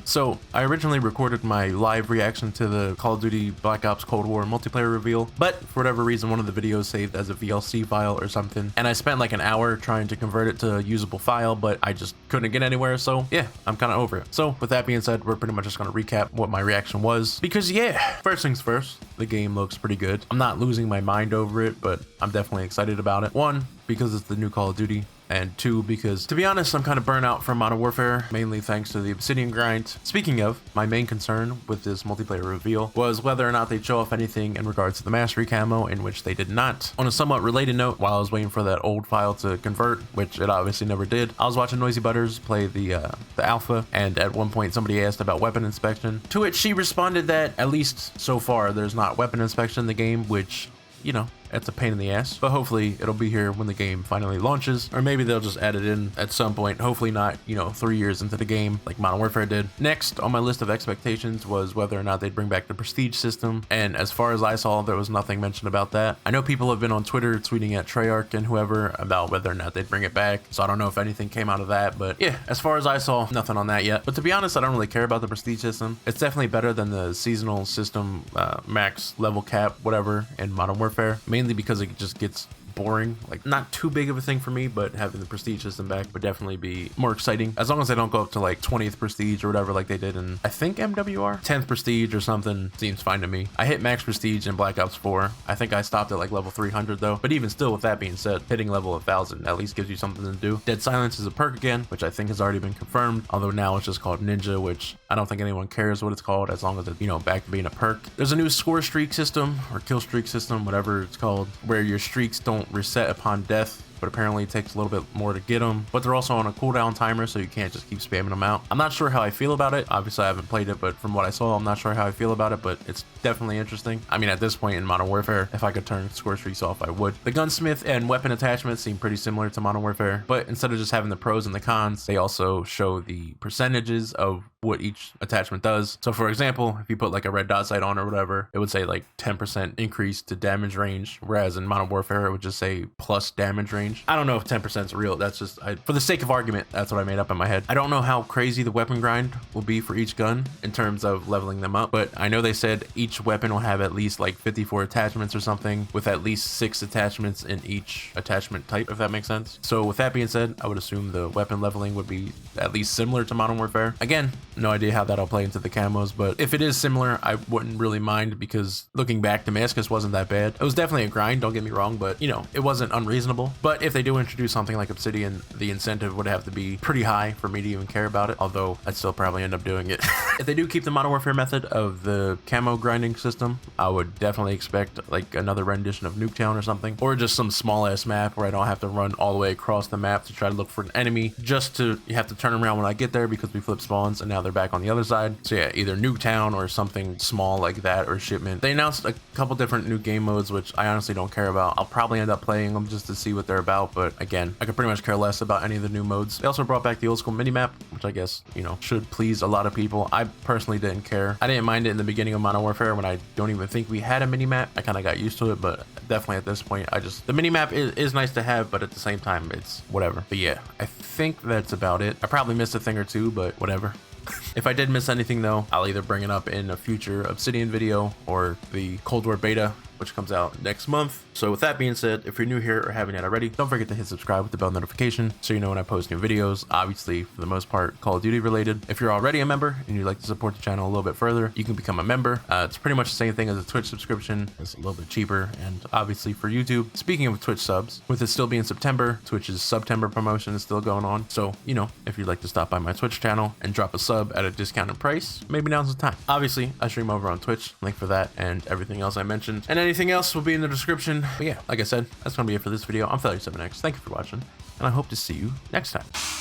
So I originally recorded my live reaction to the Call of Duty Black Ops Cold War multiplayer reveal, but for whatever reason one of the videos saved as a VLC file or something, and I spent like an hour trying to convert it to a usable file, but I just couldn't get anywhere. So yeah, I'm kind of over it. So with that being said, we're pretty much just going to recap what my reaction was, because yeah, first things first, the game looks pretty good. I'm not losing my mind over it, but I'm definitely excited about it. One, because it's the new Call of Duty, and two, because to be honest, I'm kind of burnt out from Modern Warfare, mainly thanks to the Obsidian grind. Speaking of, my main concern with this multiplayer reveal was whether or not they'd show off anything in regards to the mastery camo, in which they did not. On a somewhat related note, while I was waiting for that old file to convert, which it obviously never did, I was watching Noisy Butters play the alpha, and at one point somebody asked about weapon inspection, to which she responded that at least so far there's not weapon inspection in the game, which, you know, it's a pain in the ass, but hopefully it'll be here when the game finally launches, or maybe they'll just add it in at some point. Hopefully not, 3 years into the game like Modern Warfare did. Next on my list of expectations was whether or not they'd bring back the prestige system, and as far as I saw, there was nothing mentioned about that. I know people have been on Twitter tweeting at Treyarch and whoever about whether or not they'd bring it back, so I don't know if anything came out of that, but yeah, as far as I saw, nothing on that yet. But to be honest, I don't really care about the prestige system. It's definitely better than the seasonal system, max level cap, whatever, in Modern Warfare, mainly because it just gets boring. Like, not too big of a thing for me, but having the prestige system back would definitely be more exciting, as long as they don't go up to like 20th prestige or whatever like they did in, I think, MWR. 10th prestige or something seems fine to me. I hit max prestige in Black Ops 4. I think I stopped at like level 300 though, but even still, with that being said, hitting level 1000 at least gives you something to do. Dead Silence is a perk again, which I think has already been confirmed, although now it's just called Ninja, which I don't think anyone cares what it's called as long as it's, back to being a perk. There's a new score streak system, or kill streak system, whatever it's called, where your streaks don't reset upon death, but apparently it takes a little bit more to get them, but they're also on a cooldown timer, so you can't just keep spamming them out. I'm not sure how I feel about it. Obviously I haven't played it, but from what I saw, I'm not sure how I feel about it, but it's definitely interesting. I mean, at this point in Modern Warfare, if I could turn score streaks off, I would. The gunsmith and weapon attachments seem pretty similar to Modern Warfare, but instead of just having the pros and the cons, they also show the percentages of what each attachment does. So for example, if you put like a red dot sight on or whatever, it would say like 10% increase to damage range, whereas in Modern Warfare it would just say plus damage range. I don't know if 10% is real. That's just, for the sake of argument, that's what I made up in my head. I don't know how crazy the weapon grind will be for each gun in terms of leveling them up, but I know they said each weapon will have at least like 54 attachments or something, with at least 6 attachments in each attachment type, if that makes sense. So with that being said, I would assume the weapon leveling would be at least similar to Modern Warfare. Again, no idea how that'll play into the camos, but if it is similar, I wouldn't really mind, because looking back, Damascus wasn't that bad. It was definitely a grind, don't get me wrong, but it wasn't unreasonable. But if they do introduce something like Obsidian, the incentive would have to be pretty high for me to even care about it, although I'd still probably end up doing it. If they do keep the Modern Warfare method of the camo grinding system, I would definitely expect like another rendition of Nuketown or something, or just some small ass map where I don't have to run all the way across the map to try to look for an enemy, just to you have to turn around when I get there because we flip spawns and now they're back on the other side. So yeah, either Nuketown or something small like that, or Shipment. They announced a couple different new game modes, which I honestly don't care about. I'll probably end up playing them just to see what they're about, but again, I could pretty much care less about any of the new modes. They also brought back the old school minimap, which I guess, should please a lot of people. I personally didn't care. I didn't mind it in the beginning of Modern Warfare when I don't even think we had a minimap. I kind of got used to it, but definitely at this point, the minimap is nice to have, but at the same time, it's whatever. But yeah, I think that's about it. I probably missed a thing or two, but whatever. If I did miss anything though, I'll either bring it up in a future Obsidian video or the Cold War beta, which comes out next month. So with that being said, if you're new here or haven't yet already, don't forget to hit subscribe with the bell notification so you know when I post new videos, obviously for the most part Call of Duty related. If you're already a member and you'd like to support the channel a little bit further, you can become a member. It's pretty much the same thing as a Twitch subscription. It's a little bit cheaper, and obviously for YouTube. Speaking of Twitch subs, with it still being September, Twitch's September promotion is still going on. So, if you'd like to stop by my Twitch channel and drop a sub at a discounted price, maybe now's the time. Obviously, I stream over on Twitch, link for that and everything else I mentioned. And anything else will be in the description. But yeah, like I said, that's gonna be it for this video. I'm Failure7X. Thank you for watching, and I hope to see you next time.